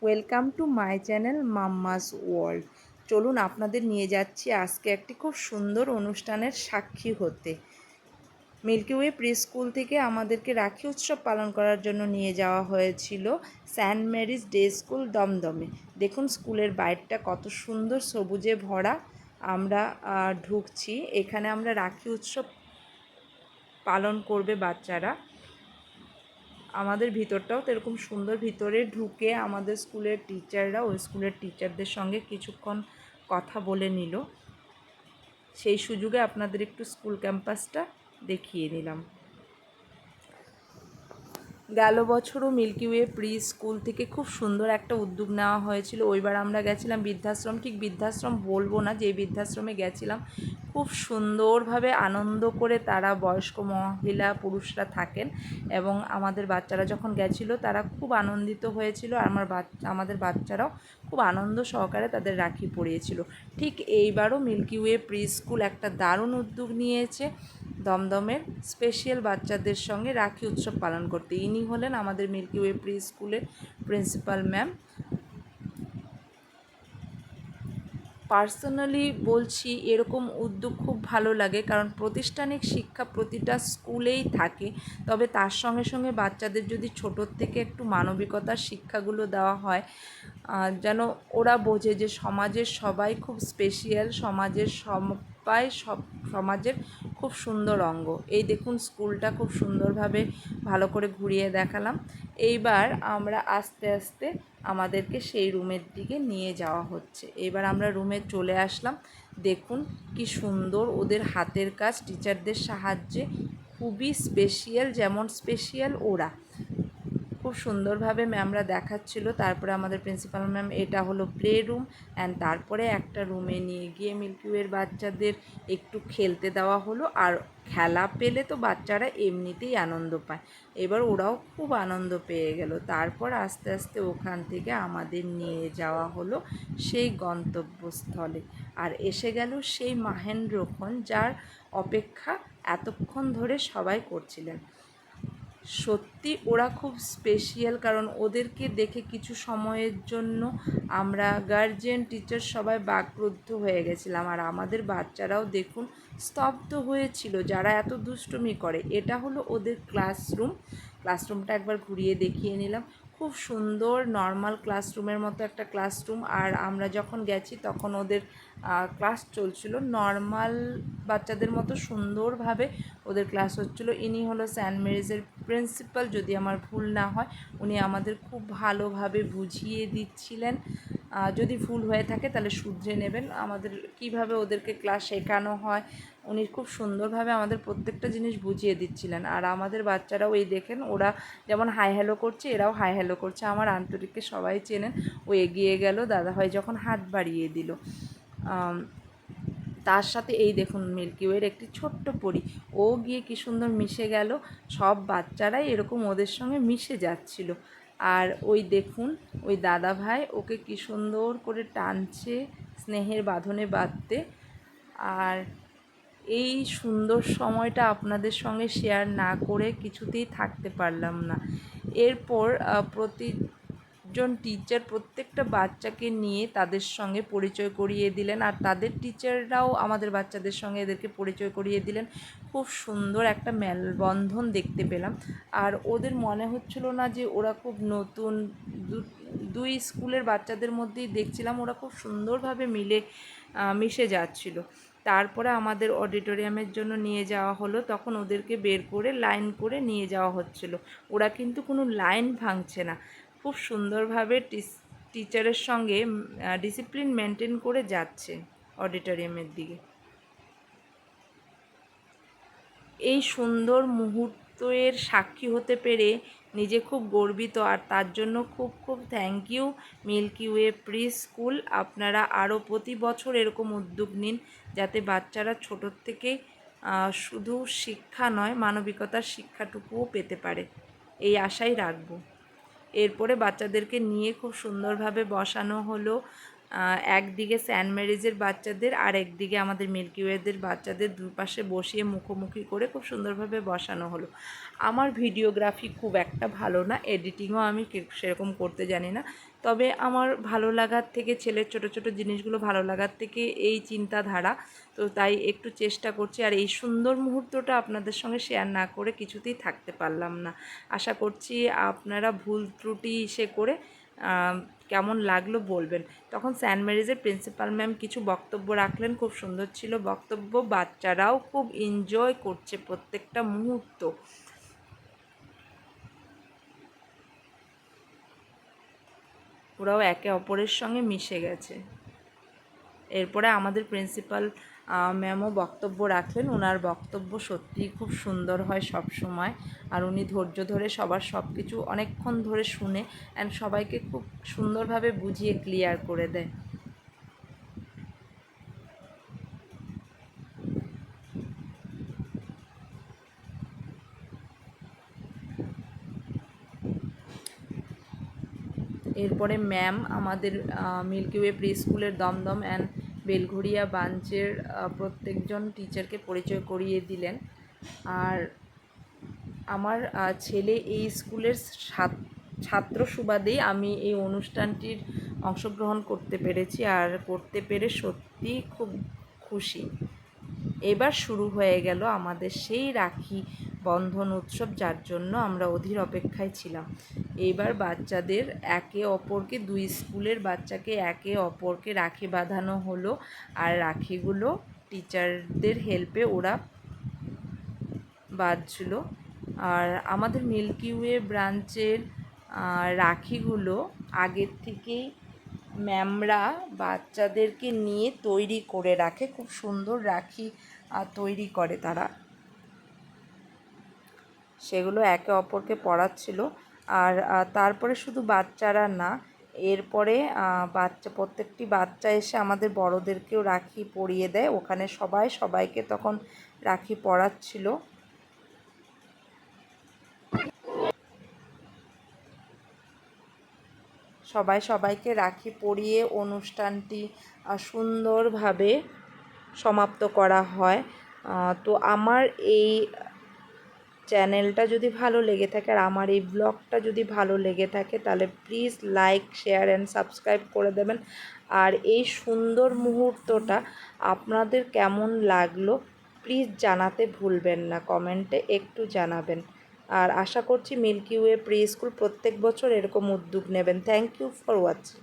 Welcome to my channel mamma's world. চলুন আপনাদের নিয়ে যাচ্ছি আজকে একটি খুব সুন্দর অনুষ্ঠানের সাক্ষী হতে। মিল্কি ওয়ে প্রি স্কুল থেকে আমাদেরকে রাখি উৎসব পালন করার জন্য নিয়ে যাওয়া হয়েছিল সেন্ট মেরিজ ডে স্কুল দমদমে। দেখুন স্কুলের বাইরটা কত সুন্দর সবুজে ভরা। আমরা ঢুকছি, এখানে আমরা রাখি উৎসব পালন করবে বাচ্চারা। আমাদের ভিতরটাও তো এরকম সুন্দর। ভিতরে ঢুকে আমাদের স্কুলের টিচাররা ওই স্কুলের টিচারদের সঙ্গে কিছুক্ষণ কথা বলে নিল। সেই সুযোগে আপনাদের একটু স্কুল ক্যাম্পাসটা দেখিয়ে নিলাম। গেল বছরও মিল্কি ওয়ে প্রি স্কুল থেকে খুব সুন্দর একটা উদ্যোগ নেওয়া হয়েছিল। ওইবার আমরা গেছিলাম বৃদ্ধাশ্রম, ঠিক বৃদ্ধাশ্রম বলবো না, যে বৃদ্ধাশ্রমে গেছিলাম খুব সুন্দরভাবে আনন্দ করে তারা বয়স্ক মহিলা পুরুষরা থাকেন এবং আমাদের বাচ্চারা যখন গেছিলো তারা খুব আনন্দিত হয়েছিল। আর আমাদের বাচ্চারাও খুব আনন্দ সহকারে তাদের রাখি পরিয়েছিল। ঠিক এইবারও মিল্কি ওয়ে প্রি স্কুল একটা দারুণ উদ্যোগ নিয়েছে দমদমের স্পেশাল বাচ্চাদের সঙ্গে রাখি উৎসব পালন করতে। ইনি হলেন আমাদের মিল্কি ওয়ে প্রি স্কুলের প্রিন্সিপাল ম্যাম। পার্সোনালি বলছি এরকম উদ্যোগ খুব ভালো লাগে, কারণ প্রাতিষ্ঠানিক শিক্ষা প্রতিটা স্কুলেই থাকে, তবে তার সঙ্গে সঙ্গে বাচ্চাদের যদি ছোটোর থেকে একটু মানবিকতার শিক্ষাগুলো দেওয়া হয়, যেন ওরা বোঝে যে সমাজের সবাই খুব স্পেশাল, সমাজের খুব সুন্দর অঙ্গ। এই দেখুন স্কুলটা খুব সুন্দরভাবে ভালো করে ঘুরিয়ে দেখালাম। এইবার আমরা আস্তে আস্তে আমাদেরকে সেই রুমের দিকে নিয়ে যাওয়া হচ্ছে। এবার আমরা রুমে চলে আসলাম। দেখুন কি সুন্দর ওদের হাতের কাজ, টিচারদের সাহায্যে খুবই স্পেশাল, যেমন স্পেশাল ওরা খুব সুন্দরভাবে ম্যামরা দেখাচ্ছিল। তারপরে আমাদের প্রিন্সিপাল ম্যাম, এটা হলো প্লে রুম অ্যান্ড তারপরে একটা রুমে নিয়ে গিয়ে মিল্কি ওয়ের বাচ্চাদের একটু খেলতে দেওয়া হলো। আর খেলা পেলে তো বাচ্চারা এমনিতেই আনন্দ পায়, এবার ওরাও খুব আনন্দ পেয়ে গেল। তারপর আস্তে আস্তে ওখান থেকে আমাদের নিয়ে যাওয়া হলো সেই গন্তব্যস্থলে, আর এসে গেল সেই মাহেন্দ্রক্ষণ যার অপেক্ষা এতক্ষণ ধরে সবাই করছিলেন। সত্যি ওরা খুব স্পেশাল, কারণ ওদেরকে দেখে কিছু সময়ের জন্য আমরা গার্জিয়ান টিচার সবাই বাকরুদ্ধ হয়ে গেছিলাম। আর আমাদের বাচ্চারাও দেখুন স্তব্ধ হয়েছিল, যারা এত দুষ্টুমি করে। এটা হলো ওদের ক্লাসরুমটা একবার ঘুরিয়ে দেখিয়ে নিলাম। খুব সুন্দর নর্মাল ক্লাসরুমের মতো একটা ক্লাসরুম। আর আমরা যখন গেছি তখন ওদের ক্লাস চলছিল নর্মাল বাচ্চাদের মতো, সুন্দরভাবে ওদের ক্লাস হচ্ছিল। ইনি হলো সেন্ট মেরিজের প্রিন্সিপাল, যদি আমার ভুল না হয়। উনি আমাদের খুব ভালোভাবে বুঝিয়ে দিচ্ছিলেন। যদি ভুল হয়ে থাকে তাহলে শুধরে নেবেন। আমাদের কিভাবে ওদেরকে ক্লাস শেখানো হয় উনি খুব সুন্দরভাবে আমাদের প্রত্যেকটা জিনিস বুঝিয়ে দিচ্ছিলেন। আর আমাদের বাচ্চারাও এই দেখেন, ওরা যেমন হাই হ্যালো করছে, এরাও হাই হ্যালো করছে। আমার আন্তরিককে সবাই চেনেন। ও এগিয়ে গেল, দাদাভাই যখন হাত বাড়িয়ে দিল। তার সাথে এই দেখুন মিল্কি ওয়ের একটি ছোট্ট পরী, ও গিয়ে কী সুন্দর মিশে গেল। সব বাচ্চারাই এরকম ওদের সঙ্গে মিশে যাচ্ছিল। আর ওই দেখুন ওই দাদা ভাই ওকে কী সুন্দর করে টানছে স্নেহের বাঁধনে বাঁধতে। আর এই সুন্দর সময়টা আপনাদের সঙ্গে শেয়ার না করে কিছুতেই থাকতে পারলাম না। এরপর প্রতিজন টিচার প্রত্যেকটা বাচ্চাকে নিয়ে তাদের সঙ্গে পরিচয় করিয়ে দিলেন, আর তাদের টিচাররাও আমাদের বাচ্চাদের সঙ্গে এদেরকে পরিচয় করিয়ে দিলেন। খুব সুন্দর একটা মেলবন্ধন দেখতে পেলাম। আর ওদের মনে হচ্ছিল না যে ওরা খুব নতুন, দুই স্কুলের বাচ্চাদের মধ্যেই দেখছিলাম ওরা খুব সুন্দরভাবে মিশে যাচ্ছিল। তারপরে আমাদের অডিটোরিয়ামের জন্য নিয়ে যাওয়া হলো, তখন ওদেরকে বের করে লাইন করে নিয়ে যাওয়া হচ্ছিল। ওরা কিন্তু কোনো লাইন ভাঙছে না, খুব সুন্দরভাবে টিচারের সঙ্গে ডিসিপ্লিন মেনটেন করে যাচ্ছে অডিটোরিয়ামের দিকে। এই সুন্দর মুহূর্তের সাক্ষী হতে পেরে নিজে খুব গর্বিত, আর তার জন্য খুব খুব thank you milky way pre school. আপনারা আরও প্রতি বছর এরকম উদ্যোগ নিন, যাতে বাচ্চারা ছোটোর থেকে শুধু শিক্ষা নয়, মানবিকতার শিক্ষাটুকুও পেতে পারে, এই আশাই রাখবো। এরপরে বাচ্চাদেরকে নিয়ে খুব সুন্দরভাবে বসানো হলো, একদিকে সেন্ট মেরিজের বাচ্চাদের আর একদিকে আমাদের মিল্কি ওয়েদের বাচ্চাদের, দুপাশে বসিয়ে মুখোমুখি করে খুব সুন্দরভাবে বসানো হলো। আমার ভিডিওগ্রাফি খুব একটা ভালো না, এডিটিংও আমি সেরকম করতে জানি না, তবে আমার ভালো লাগার থেকে, ছেলের ছোট ছোট জিনিসগুলো ভালো লাগার থেকে এই চিন্তাধারা, তো তাই একটু চেষ্টা করছি। আর এই সুন্দর মুহূর্তটা আপনাদের সঙ্গে শেয়ার না করে কিছুতেই থাকতে পারলাম না। আশা করছি আপনারা ভুল ত্রুটি ইসে করে কেমন লাগলো বলবেন। তখন সেন্ট মেরিজের প্রিন্সিপাল ম্যাম কিছু বক্তব্য রাখলেন, খুব সুন্দর ছিল বক্তব্য। বাচ্চারাও খুব এনজয় করছে প্রত্যেকটা মুহূর্ত। ওরাও একে অপরের সঙ্গে মিশে গেছে। এরপরে আমাদের প্রিন্সিপাল ম্যামও বক্তব্য রাখলেন। ওনার বক্তব্য সত্যিই খুব সুন্দর হয় সব সময়। আর উনি ধৈর্য ধরে সবার সব কিছু অনেকক্ষণ ধরে শুনে অ্যান্ড সবাইকে খুব সুন্দরভাবে বুঝিয়ে ক্লিয়ার করে দেয়। এরপরে ম্যাম আমাদের মিল্কি ওয়ে প্রি স্কুলের দমদম অ্যান্ড বেলঘড়িয়া ব্রাঞ্চের প্রত্যেকজন টিচারকে পরিচয় করিয়ে দিলেন। আর আমার ছেলে এই স্কুলের ছাত্র সুবাদেই আমি এই অনুষ্ঠানটির অংশগ্রহণ করতে পেরেছি, আর করতে পেরে সত্যিই খুব খুশি। এবার শুরু হয়ে গেল আমাদের সেই রাখি বন্ধন উৎসব, যার জন্য আমরা অধীর অপেক্ষায় ছিলাম। এইবার বাচ্চাদের একে অপরকে, দুই স্কুলের বাচ্চাকে একে অপরকে রাখি বাঁধানো হলো। আর রাখিগুলো টিচারদের হেল্পে ওরা বাঁধছিল। আর আমাদের মিল্কি ওয়ে ব্রাঞ্চের রাখিগুলো আগের থেকেই ম্যামরা বাচ্চাদেরকে নিয়ে তৈরি করে রাখে, খুব সুন্দর রাখি তৈরি করে তারা। সেগুলো একে অপরকে পরাচ্ছিল। আর তারপরে শুধু বাচ্চারা না, এরপরে প্রত্যেকটি বাচ্চা এসে আমাদের বড়োদেরকেও রাখি পরিয়ে দেয়। ওখানে সবাই সবাইকে তখন রাখি পরাচ্ছিল। সবাই সবাইকে রাখি পরিয়ে অনুষ্ঠানটি সুন্দরভাবে সমাপ্ত করা হয়। তো আমার এই চ্যানেলটা যদি ভালো লেগে থাকে আর আমার এই ব্লগটা যদি ভালো লেগে থাকে, তাহলে please like, share and subscribe করে দেবেন। আর এই সুন্দর মুহূর্তটা আপনাদের কেমন লাগলো প্লিজ জানাতে ভুলবেন না, কমেন্টে একটু জানাবেন। আর আশা করছি মিল্কি ওয়ে প্রি স্কুল প্রত্যেক বছর এরকম উদ্যোগ নেবেন। Thank you for watching.